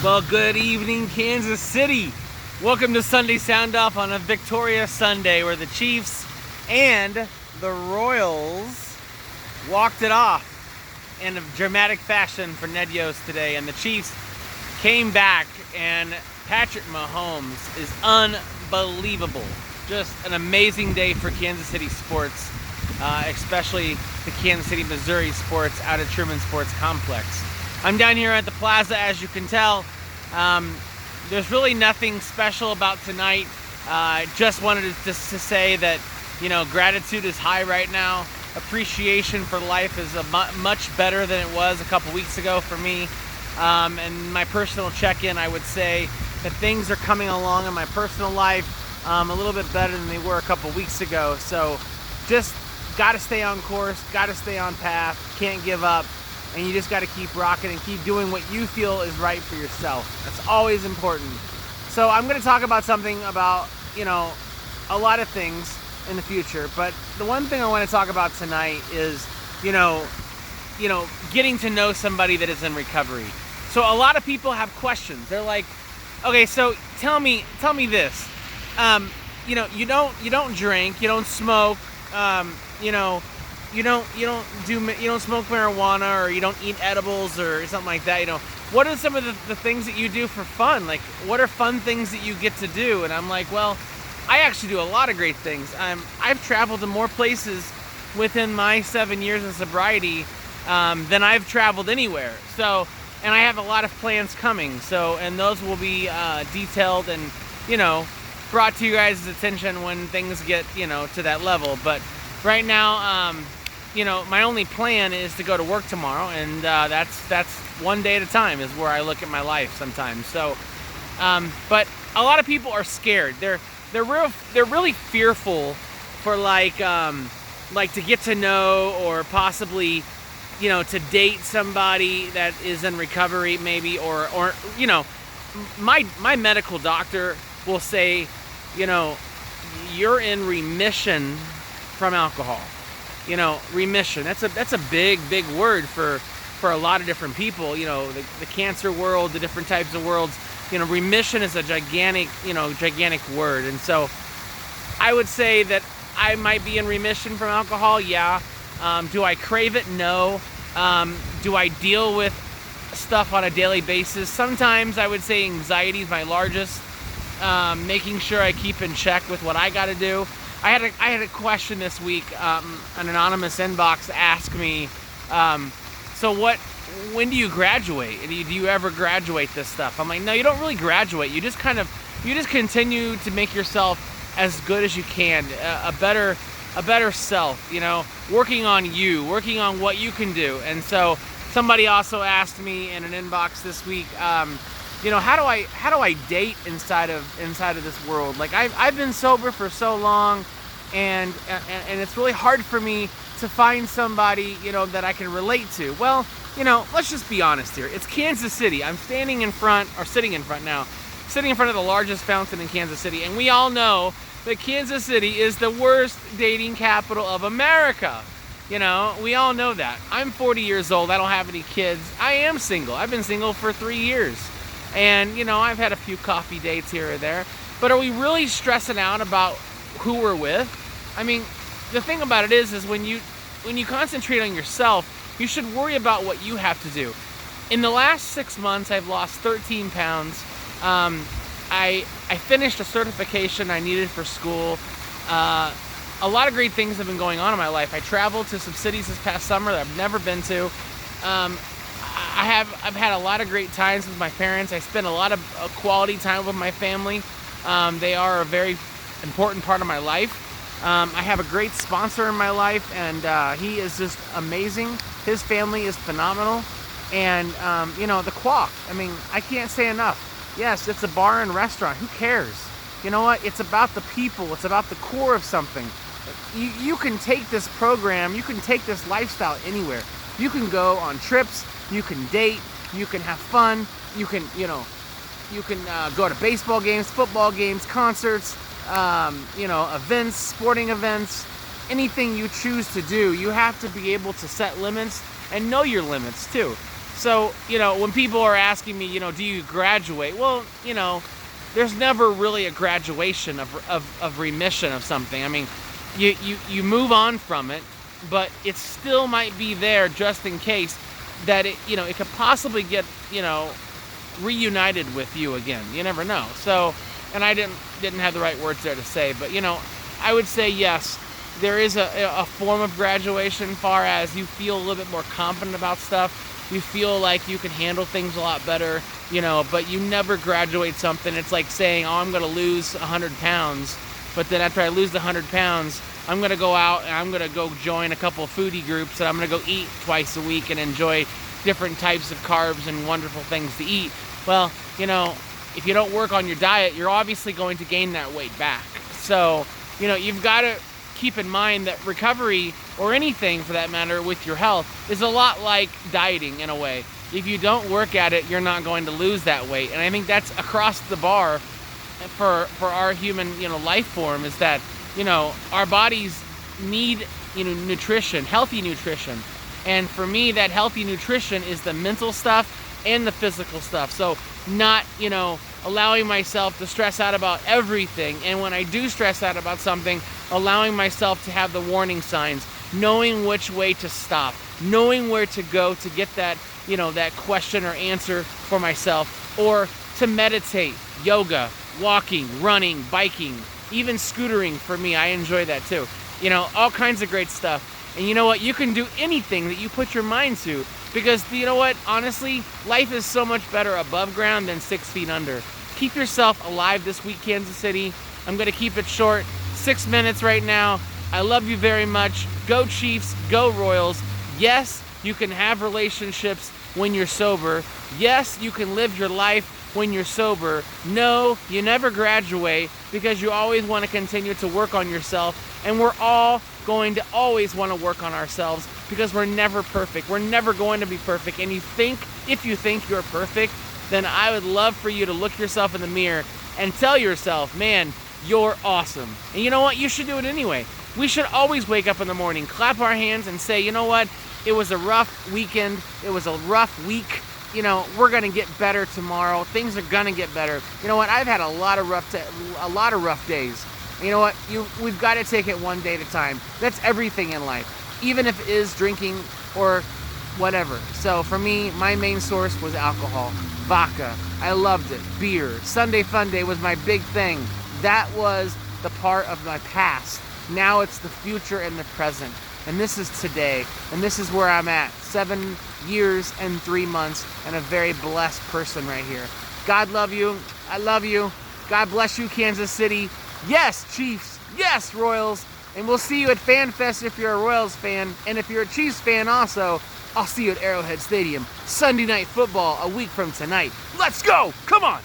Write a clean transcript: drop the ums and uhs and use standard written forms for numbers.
Well, good evening, Kansas City. Welcome to Sunday Sound Off on a victorious Sunday where the Chiefs and the Royals walked it off in a dramatic fashion for Ned Yost today. And the Chiefs came back, and Patrick Mahomes is unbelievable. Just an amazing day for Kansas City sports, especially the Kansas City, Missouri sports out at Truman Sports Complex. I'm down here at the plaza, as you can tell. There's really nothing special about tonight. Just wanted to say that, gratitude is high right now. Appreciation for life is much better than it was a couple weeks ago for me. And my personal check-in, I would say that things are coming along in my personal life a little bit better than they were a couple weeks ago. So just got to stay on course, got to stay on path, can't give up. And you just got to keep rocking and keep doing what you feel is right for yourself. That's always important. So I'm going to talk about something about, a lot of things in the future. But the one thing I want to talk about tonight is, getting to know somebody that is in recovery. So a lot of people have questions. They're like, okay, so tell me this. You don't drink, you don't smoke, you don't smoke marijuana, or you don't eat edibles or something like that. What are some of the things that you do for fun? Like, what are fun things that you get to do? And I'm like, well, I actually do a lot of great things. I've traveled to more places within my 7 years of sobriety than I've traveled anywhere. So, and I have a lot of plans coming. So, and those will be detailed and, brought to you guys' attention when things get, to that level. But right now, my only plan is to go to work tomorrow, and that's one day at a time is where I look at my life sometimes. So, but a lot of people are scared. They're really fearful for like to get to know, or possibly, to date somebody that is in recovery maybe, or my medical doctor will say, you're in remission from alcohol. Remission. That's a big word for a lot of different people. The cancer world, the different types of worlds. Remission is a gigantic word. And so I would say that I might be in remission from alcohol. Yeah. Do I crave it? No. Do I deal with stuff on a daily basis? Sometimes I would say anxiety is my largest. Making sure I keep in check with what I got to do. I had a question this week. An anonymous inbox asked me, when do you graduate? Do you ever graduate this stuff? I'm like, no, you don't really graduate. You just continue to make yourself as good as you can, a better self. Working on you, working on what you can do. And so somebody also asked me in an inbox this week, how do I date inside of this world? Like, I've been sober for so long, and it's really hard for me to find somebody, that I can relate to. Well, let's just be honest here. It's Kansas City. I'm sitting in front of the largest fountain in Kansas City, and we all know that Kansas City is the worst dating capital of America. We all know that. I'm 40 years old. I don't have any kids. I am single. I've been single for 3 years. And, I've had a few coffee dates here or there. But are we really stressing out about who we're with? I mean, the thing about it is when you concentrate on yourself, you should worry about what you have to do. In the last 6 months, I've lost 13 pounds. I finished a certification I needed for school. A lot of great things have been going on in my life. I traveled to some cities this past summer that I've never been to. I've had a lot of great times with my parents. I spent a lot of quality time with my family. They are a very important part of my life. I have a great sponsor in my life, and he is just amazing. His family is phenomenal. And, the Quack, I can't say enough. Yes, it's a bar and restaurant. Who cares? You know what? It's about the people. It's about the core of something. You can take this program, you can take this lifestyle anywhere. You can go on trips, you can date, you can have fun, you can go to baseball games, football games, concerts, events, sporting events, anything you choose to do. You have to be able to set limits and know your limits too. So, when people are asking me, do you graduate? Well, there's never really a graduation of remission of something. I mean, you move on from it, but it still might be there just in case that it could possibly get, reunited with you again. You never know. So, and I didn't have the right words there to say, but, I would say yes, there is a form of graduation, far as you feel a little bit more confident about stuff. You feel like you can handle things a lot better, but you never graduate something. It's like saying, oh, I'm going to lose 100 pounds, but then after I lose the 100 pounds, I'm going to go out and I'm going to go join a couple of foodie groups, and I'm going to go eat twice a week and enjoy different types of carbs and wonderful things to eat. Well, if you don't work on your diet, you're obviously going to gain that weight back. So, you've got to keep in mind that recovery, or anything for that matter with your health, is a lot like dieting in a way. If you don't work at it, you're not going to lose that weight. And I think that's across the bar for our human, life form, is that, our bodies need, nutrition, healthy nutrition. And for me, that healthy nutrition is the mental stuff and the physical stuff. So not, allowing myself to stress out about everything. And when I do stress out about something, allowing myself to have the warning signs, knowing which way to stop, knowing where to go to get that, that question or answer for myself, or to meditate, yoga, walking, running, biking, even scootering. For me, I enjoy that too. All kinds of great stuff. And you know what? You can do anything that you put your mind to, because you know what? Honestly, life is so much better above ground than 6 feet under. Keep yourself alive this week, Kansas City. I'm going to keep it short. 6 minutes right now. I love you very much. Go Chiefs, go Royals. Yes, you can have relationships when you're sober. Yes, you can live your life when you're sober. No, you never graduate, because you always want to continue to work on yourself. And we're all going to always want to work on ourselves, because we're never perfect. We're never going to be perfect. And if you think you're perfect, then I would love for you to look yourself in the mirror and tell yourself, man, you're awesome. And you know what? You should do it anyway. We should always wake up in the morning, clap our hands, and say, you know what? It was a rough weekend. It was a rough week. We're going to get better tomorrow. Things are going to get better. You know what? I've had a lot of rough days. You know what? We've got to take it one day at a time. That's everything in life, even if it is drinking or whatever. So for me, my main source was alcohol, vodka. I loved it. Beer. Sunday Fun Day was my big thing. That was the part of my past. Now it's the future and the present. And this is today. And this is where I'm at. 7 years and 3 months, and a very blessed person right here. God love you. I love you. God bless you, Kansas City. Yes, Chiefs. Yes, Royals. And we'll see you at Fan Fest if you're a Royals fan. And if you're a Chiefs fan also, I'll see you at Arrowhead Stadium. Sunday Night Football a week from tonight. Let's go! Come on!